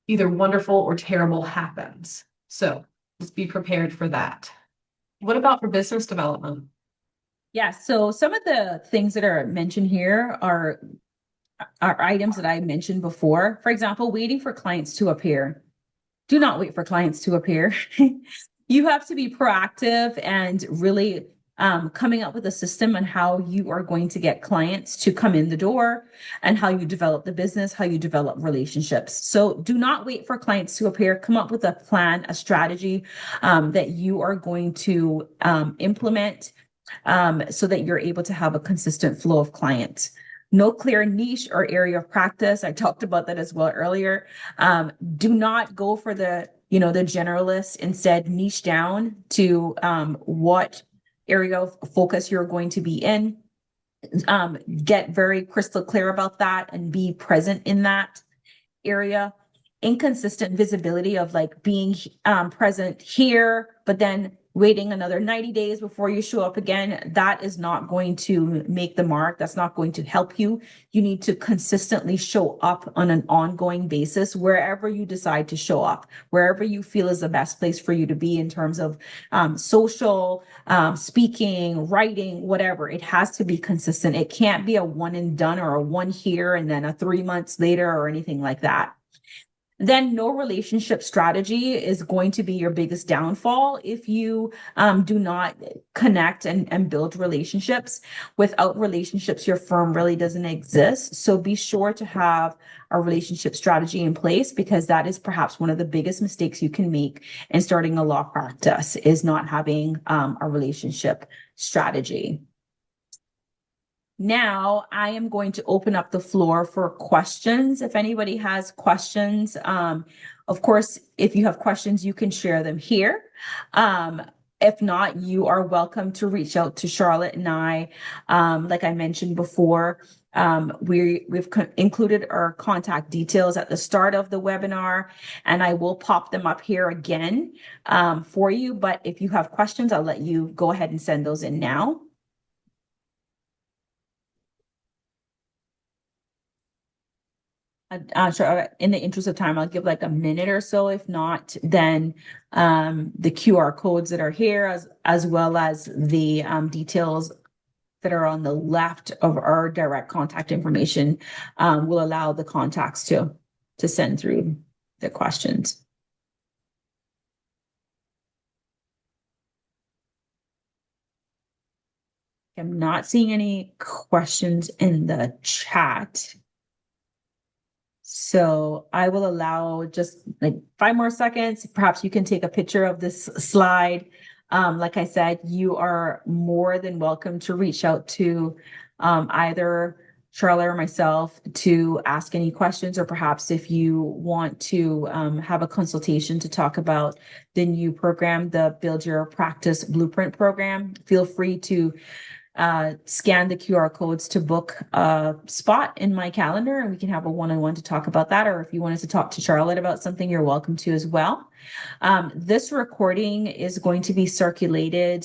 either wonderful or terrible happens. So just be prepared for that. What about for business development? Yeah, so some of the things that are mentioned here are items that I mentioned before. For example, waiting for clients to appear. Do not wait for clients to appear. You have to be proactive and really coming up with a system on how you are going to get clients to come in the door and how you develop the business, how you develop relationships. So do not wait for clients to appear. Come up with a plan, a strategy that you are going to implement so that you're able to have a consistent flow of clients. No clear niche or area of practice. I talked about that as well earlier. Do not go for the generalist. Instead, niche down to what area of focus you're going to be in. Get very crystal clear about that and be present in that area. Inconsistent visibility of like being present here, but then waiting another 90 days before you show up again. That is not going to make the mark. That's not going to help you. You need to consistently show up on an ongoing basis wherever you decide to show up, wherever you feel is the best place for you to be in terms of social, speaking, writing, whatever. It has to be consistent. It can't be a one and done or a one here and then a 3 months later or anything like that. Then no relationship strategy is going to be your biggest downfall if you do not connect and build relationships. Without relationships, your firm really doesn't exist. So be sure to have a relationship strategy in place because that is perhaps one of the biggest mistakes you can make in starting a law practice is not having a relationship strategy. Now I am going to open up the floor for questions. If anybody has questions, of course, if you have questions, you can share them here. If not, you are welcome to reach out to Charlotte and I. Like I mentioned before, we've included our contact details at the start of the webinar, and I will pop them up here again for you. But if you have questions, I'll let you go ahead and send those in now. Sure. In the interest of time, I'll give like a minute or so. If not, then the QR codes that are here, as well as the details that are on the left of our direct contact information, will allow the contacts to send through the questions. I'm not seeing any questions in the chat. So I will allow just like 5 more seconds. Perhaps you can take a picture of this slide. Like I said, you are more than welcome to reach out to either Charlotte or myself to ask any questions, or perhaps if you want to have a consultation to talk about the new program, the Build Your Practice Blueprint program, feel free to scan the QR codes to book a spot in my calendar and we can have a one-on-one to talk about that. Or if you wanted to talk to Charlotte about something, you're welcome to as well. This recording is going to be circulated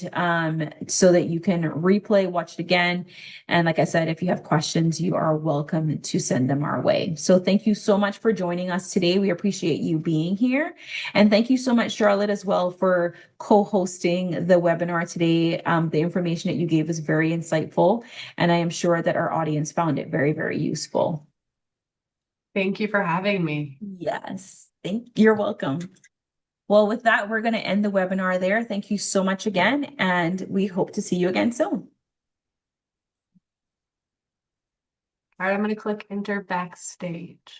so that you can replay, watch it again. And like I said, if you have questions, you are welcome to send them our way. So thank you so much for joining us today. We appreciate you being here. And thank you so much, Charlotte, as well, for co-hosting the webinar today. The information that you gave was very insightful, and I am sure that our audience found it very, very useful. Thank you for having me. Yes, you're welcome. Well, with that, we're going to end the webinar there. Thank you so much again, and we hope to see you again soon. All right, I'm going to click enter backstage.